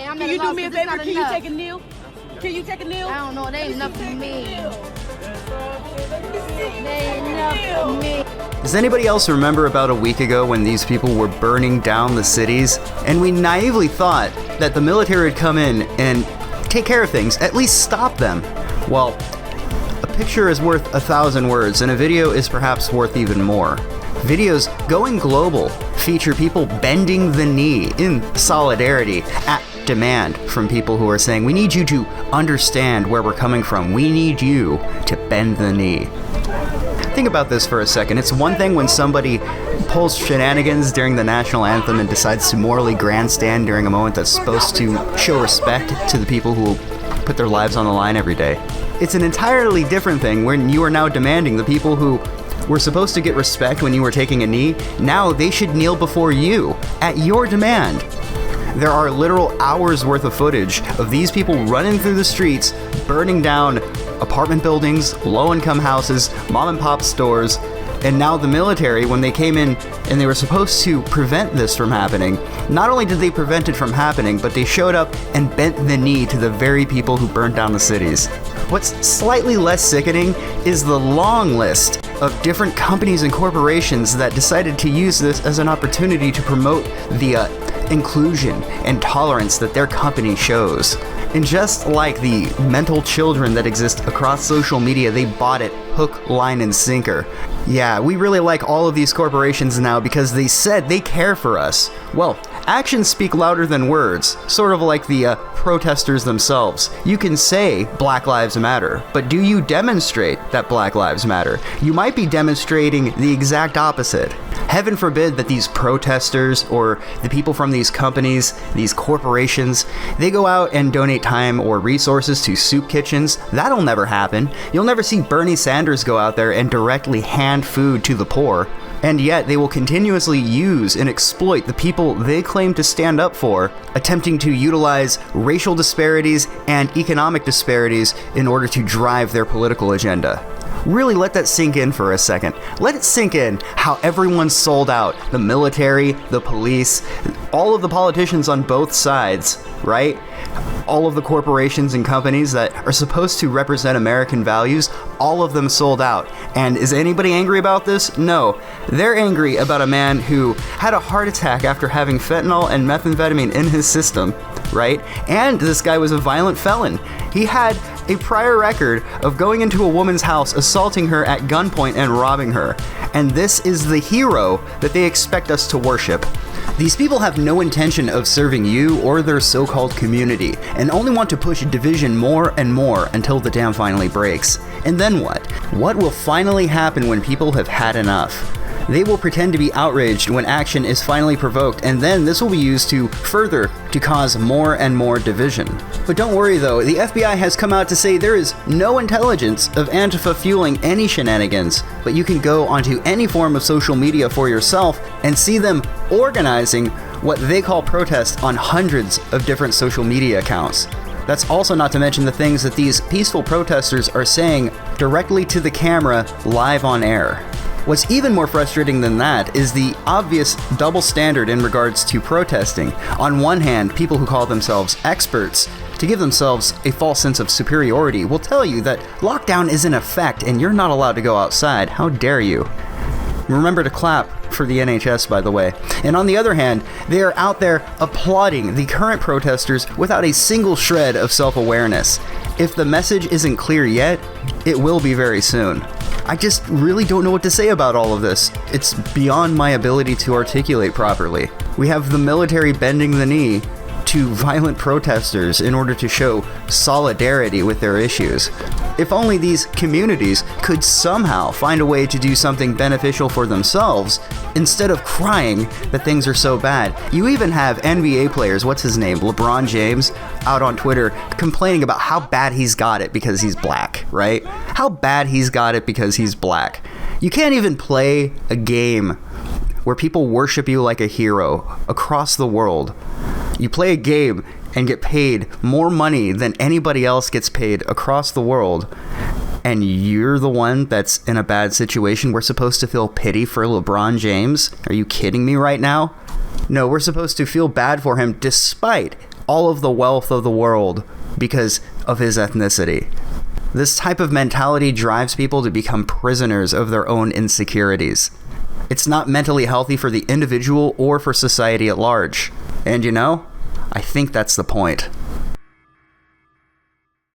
I'm Can at you a do loss me a 'cause it's favor? not Can you enough. take a kneel? Can you take a kneel? I don't know. They ain't enough for me. They ain't enough for me. Does anybody else remember about a week ago when these people were burning down the cities? And we naively thought that the military would come in and take care of things, at least stop them. Well, a picture is worth 1,000 words, and a video is perhaps worth even more. Videos going global feature people bending the knee in solidarity at demand from people who are saying, we need you to understand where we're coming from. We need you to bend the knee. Think about this for a second. It's one thing when somebody pulls shenanigans during the national anthem and decides to morally grandstand during a moment that's supposed to show respect to the people who put their lives on the line every day. It's an entirely different thing when you are now demanding the people who were supposed to get respect when you were taking a knee, now they should kneel before you at your demand. There are literal hours worth of footage of these people running through the streets, burning down apartment buildings, low-income houses, mom-and-pop stores, and now the military, when they came in and they were supposed to prevent this from happening, not only did they prevent it from happening, but they showed up and bent the knee to the very people who burned down the cities. What's slightly less sickening is the long list of different companies and corporations that decided to use this as an opportunity to promote the inclusion and tolerance that their company shows. And just like the mental children that exist across social media, they bought it hook, line, and sinker. Yeah, we really like all of these corporations now because they said they care for us. Well, actions speak louder than words, sort of like the protesters themselves. You can say Black Lives Matter, but do you demonstrate that Black Lives Matter? You might be demonstrating the exact opposite. Heaven forbid that these protesters or the people from these companies, these corporations, they go out and donate time or resources to soup kitchens. That'll never happen. You'll never see Bernie Sanders go out there and directly hand food to the poor. And yet they will continuously use and exploit the people they claim to stand up for, attempting to utilize racial disparities and economic disparities in order to drive their political agenda. Really let that sink in for a second. Let it sink in how everyone's sold out. The military, the police, all of the politicians on both sides, right? All of the corporations and companies that are supposed to represent American values, all of them sold out. And is anybody angry about this? No. They're angry about a man who had a heart attack after having fentanyl and methamphetamine in his system, right? And this guy was a violent felon. He had a prior record of going into a woman's house, assaulting her at gunpoint and robbing her. And this is the hero that they expect us to worship. These people have no intention of serving you or their so-called community, and only want to push division more and more until the dam finally breaks. And then what? What will finally happen when people have had enough? They will pretend to be outraged when action is finally provoked, and then this will be used to cause more and more division. But don't worry though, the FBI has come out to say there is no intelligence of Antifa fueling any shenanigans, but you can go onto any form of social media for yourself and see them organizing what they call protests on hundreds of different social media accounts. That's also not to mention the things that these peaceful protesters are saying directly to the camera live on air. What's even more frustrating than that is the obvious double standard in regards to protesting. On one hand, people who call themselves experts, to give themselves a false sense of superiority, will tell you that lockdown is in effect and you're not allowed to go outside. How dare you? Remember to clap for the NHS, by the way. And on the other hand, they are out there applauding the current protesters without a single shred of self-awareness. If the message isn't clear yet, it will be very soon. I just really don't know what to say about all of this. It's beyond my ability to articulate properly. We have the military bending the knee to violent protesters in order to show solidarity with their issues. If only these communities could somehow find a way to do something beneficial for themselves instead of crying that things are so bad. You even have NBA players, what's his name, LeBron James, out on Twitter complaining about how bad he's got it because he's black, right? How bad he's got it because he's black. You can't even play a game where people worship you like a hero across the world. You play a game and get paid more money than anybody else gets paid across the world, and you're the one that's in a bad situation. We're supposed to feel pity for LeBron James? Are you kidding me right now? No, we're supposed to feel bad for him despite all of the wealth of the world because of his ethnicity. This type of mentality drives people to become prisoners of their own insecurities. It's not mentally healthy for the individual or for society at large. And you know, I think that's the point.